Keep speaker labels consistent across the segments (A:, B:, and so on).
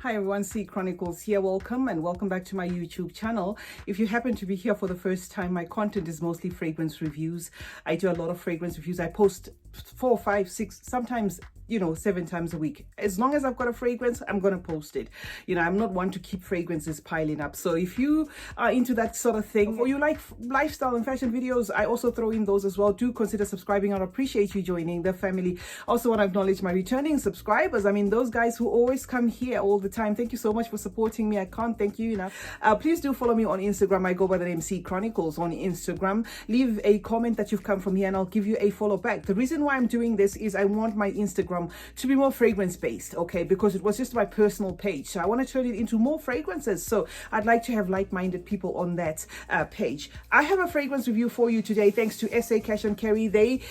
A: Hi everyone, CeeChronicles here. Welcome and welcome back to my YouTube channel. If you happen to be here for the first time, my content is mostly fragrance reviews. I do a lot of fragrance reviews. I post 4, 5, 6, sometimes 7 times a week. As long as I've got a fragrance, I'm gonna post it. I'm not one to keep fragrances piling up. So if you are into that sort of thing, or you like lifestyle and fashion videos, I also throw in those as well. Do consider subscribing. I'd appreciate you joining the family. Also want to acknowledge my returning subscribers. I mean, those guys who always come here all the time. Thank you so much for supporting me. I can't thank you enough. Please do follow me on Instagram. I go by the name CeeChronicles on Instagram. Leave a comment that you've come from here and I'll give you a follow back. The reason why I'm doing this is I want my Instagram to be more fragrance based, okay, because it was just my personal page, so I want to turn it into more fragrances. So I'd like to have like-minded people on that page. I have a fragrance review for you today thanks to SA Cash and Carry. They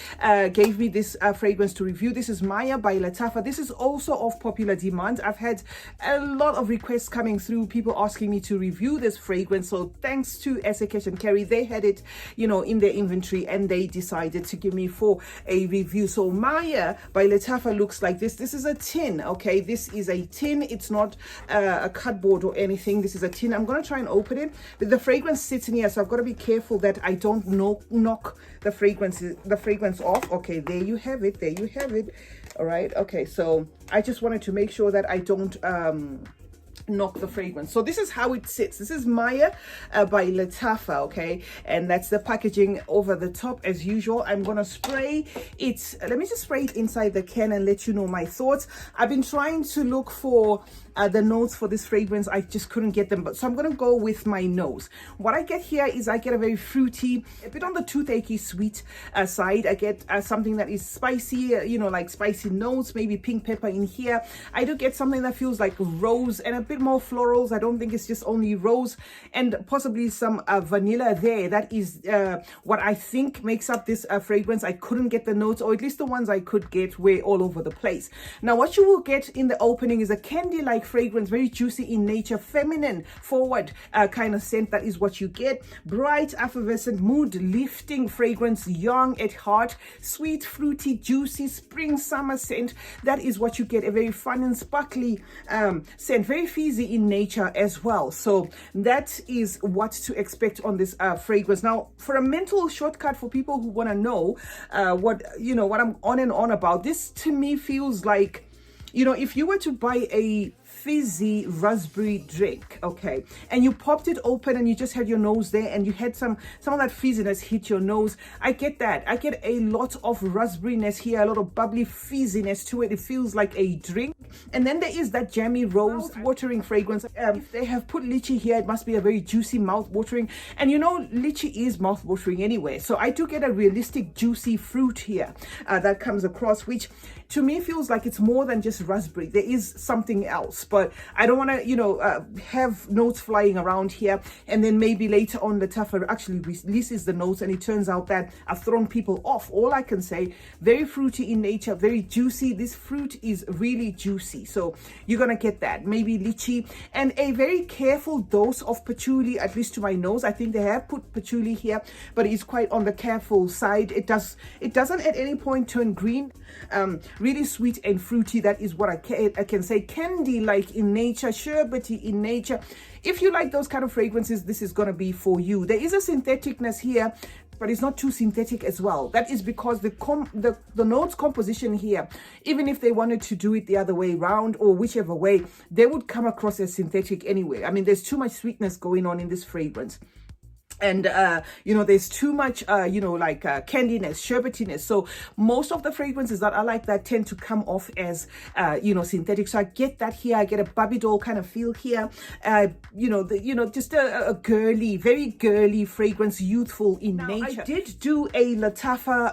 A: gave me this fragrance to review. This is Mayar by Lattafa. This is also of popular demand. I've had a lot of requests coming through, people asking me to review this fragrance, so thanks to SA Cash and Carry, they had it in their inventory and they decided to give me for a review. So Mayar by Lattafa looks like this. This is a tin, okay? This is a tin. It's not a cardboard or anything. This is a tin. I'm going to try and open it, but the fragrance sits in here, so I've got to be careful that I don't knock the fragrance off. Okay, there you have it. There you have it. All right. Okay, so I just wanted to make sure that I don't knock the fragrance. So this is how it sits. This is Mayar by Lattafa, okay, and that's the packaging over the top as usual. I'm gonna spray it. Let me just spray it inside the can and let you know my thoughts. I've been trying to look for the notes for this fragrance. I just couldn't get them, but so I'm gonna go with my nose. What I get here is I get a very fruity, a bit on the toothache sweet side. I get something that is spicy, like spicy notes, maybe pink pepper in here. I do get something that feels like rose and a bit more florals. I don't think it's just only rose, and possibly some vanilla there. That is what I think makes up this fragrance. I couldn't get the notes, or at least the ones I could get were all over the place. Now what you will get in the opening is a candy-like fragrance, very juicy in nature, feminine forward kind of scent. That is what you get. Bright, effervescent, mood lifting fragrance, young at heart, sweet, fruity, juicy, spring, summer scent. That is what you get. A very fun and sparkly scent, very fizzy in nature as well. So that is what to expect on this fragrance. Now, for a mental shortcut for people who want to know what I'm on and on about, this to me feels like, if you were to buy a fizzy raspberry drink, okay, and you popped it open and you just had your nose there and you had some of that fizziness hit your nose, I get that. I get a lot of raspberryness here, a lot of bubbly fizziness to it. It feels like a drink. And then there is that jammy rose watering fragrance. If they have put lychee here, it must be a very juicy mouth watering, and lychee is mouth watering anyway, so I do get a realistic juicy fruit here that comes across, which to me feels like it's more than just raspberry. There is something else, but I don't want to have notes flying around here and then maybe later on Lattafa actually releases the notes and it turns out that I've thrown people off. All I can say, very fruity in nature, very juicy. This fruit is really juicy, so you're gonna get that. Maybe lychee and a very careful dose of patchouli, at least to my nose. I think they have put patchouli here, but it's quite on the careful side. It doesn't at any point turn green. Really sweet and fruity. That is what I can say. Candy like in nature, sherbety in nature. If you like those kind of fragrances, this is going to be for you. There is a syntheticness here, but it's not too synthetic as well. That is because the notes composition here, even if they wanted to do it the other way around or whichever way, they would come across as synthetic anyway. I mean, there's too much sweetness going on in this fragrance. And there's too much candiness, sherbetiness. So most of the fragrances that are like that tend to come off as synthetic. So I get that here. I get a Barbie doll kind of feel here. Just a girly, very girly fragrance, youthful in nature. I did do a Lattafa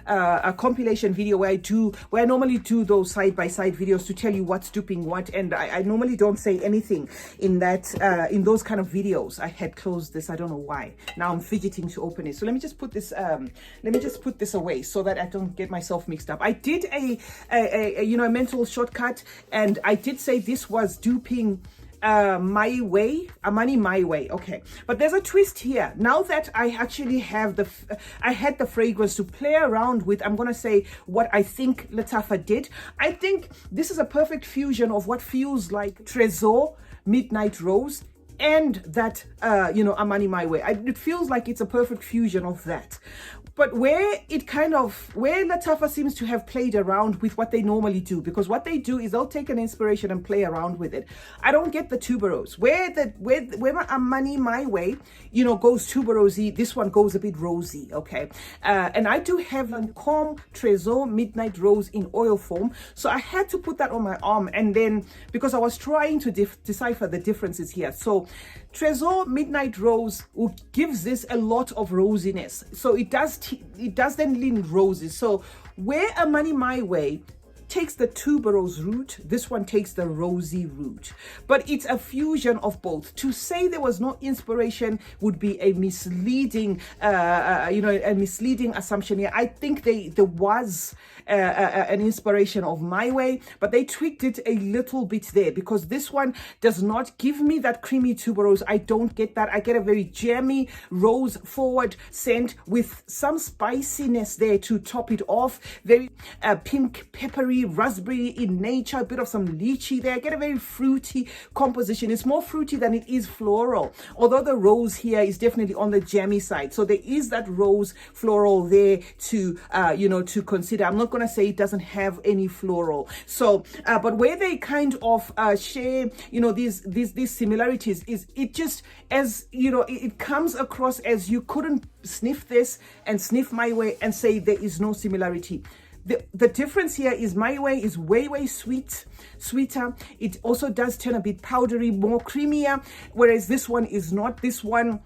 A: a compilation video where I normally do those side by side videos to tell you what's duping what, and I normally don't say anything in that in those kind of videos. I had closed this, I don't know why. Now I'm fidgeting to open it. So let me just put this away so that I don't get myself mixed up. I did a mental shortcut, and I did say this was duping My Way, Amani My Way. Okay, but there's a twist here. Now that I actually have I had the fragrance to play around with, I'm gonna say what I think Lattafa did. I think this is a perfect fusion of what feels like Trésor Midnight Rose and that Amani My Way. It feels like it's a perfect fusion of that. But where Lattafa seems to have played around with what they normally do, because what they do is they'll take an inspiration and play around with it. I don't get the tuberose. Where Amani My Way, goes tuberosy, this one goes a bit rosy, okay? And I do have a Calm Trésor Midnight Rose in oil form, so I had to put that on my arm, and then because I was trying to decipher the differences here. So Trésor Midnight Rose gives this a lot of rosiness, so it does then lean roses. So where Amani My Way takes the tuberose root, this one takes the rosy root, but it's a fusion of both. To say there was no inspiration would be a misleading a misleading assumption here. I think there was an inspiration of My Way, but they tweaked it a little bit there, because this one does not give me that creamy tuberose. I don't get that. I get a very jammy rose forward scent with some spiciness there to top it off. Very pink, peppery, raspberry in nature, a bit of some lychee there. I get a very fruity composition. It's more fruity than it is floral, although the rose here is definitely on the jammy side. So there is that rose floral there to to consider. I'm not going to say it doesn't have any floral. So but where they kind of share these similarities is it just, as it comes across as you couldn't sniff this and sniff My Way and say there is no similarity. The difference here is My Way is way sweeter. It also does turn a bit powdery, more creamier, whereas this one is not. This one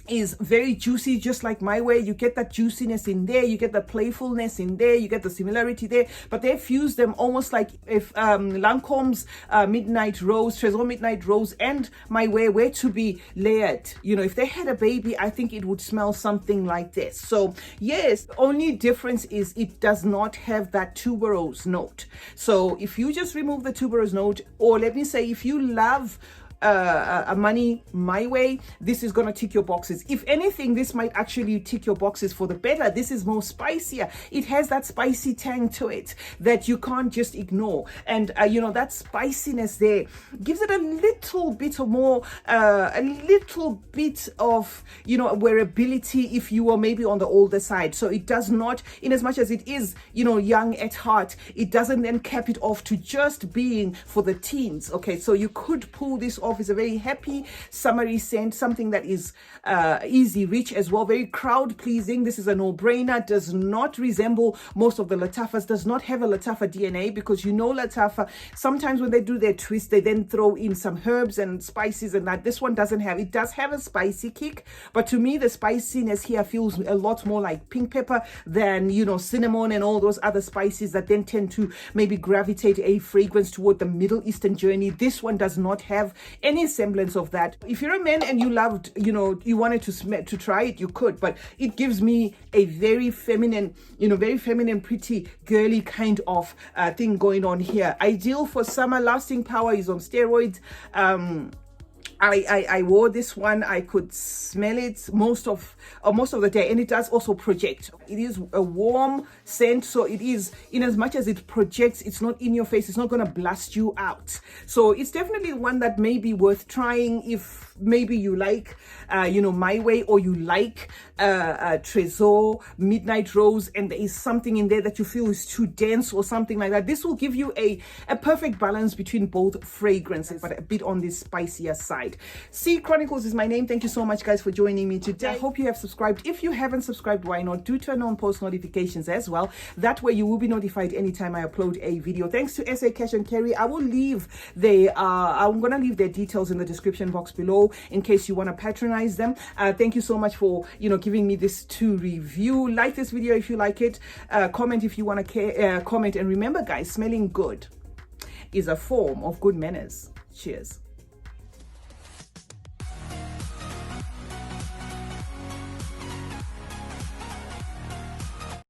A: is very juicy, just like My Way. You get that juiciness in there, you get the playfulness in there, you get the similarity there, but they fuse them almost like if Lancome's Midnight Rose, Trésor Midnight Rose and My Way were to be layered. If they had a baby, I think it would smell something like this. So yes, the only difference is it does not have that tuberose note. So if you just remove the tuberose note, or let me say, if you love Amani My Way, this is gonna tick your boxes. If anything, this might actually tick your boxes for the better. This is more spicier. It has that spicy tang to it that you can't just ignore, and that spiciness there gives it a little bit of more a little bit of wearability if you are maybe on the older side. So it does not, in as much as it is young at heart, it doesn't then cap it off to just being for the teens. Okay, so you could pull this off. Is a very happy summery scent, something that is easy reach as well, very crowd pleasing. This is a no-brainer. Does not resemble most of the Lattafas, does not have a Lattafa DNA, because Lattafa, sometimes when they do their twist, they then throw in some herbs and spices and that. This one doesn't have. It does have a spicy kick, but to me the spiciness here feels a lot more like pink pepper than cinnamon and all those other spices that then tend to maybe gravitate a fragrance toward the Middle Eastern journey. This one does not have any semblance of that. If you're a man and you loved, you wanted to try it, you could, but it gives me a very feminine, pretty girly kind of thing going on here. Ideal for summer. Lasting power is on steroids. I wore this one. I could smell it most of the day, and it does also project. It is a warm scent, so it is, in as much as it projects, it's not in your face, it's not going to blast you out. So it's definitely one that may be worth trying if maybe you like My Way, or you like Trésor Midnight Rose, and there is something in there that you feel is too dense or something like that. This will give you a perfect balance between both fragrances, but a bit on the spicier side. CeeChronicles is my name. Thank you so much, guys, for joining me today. I hope you have subscribed. If you haven't subscribed, why not? Do turn on post notifications as well. That way you will be notified anytime I upload a video. Thanks to SA Cash and Carry. I will leave I'm gonna leave their details in the description box below in case you want to patronize them. Thank you so much for giving me this to review. Like this video if you like it. Comment if you want to comment, and remember, guys, smelling good is a form of good manners. Cheers.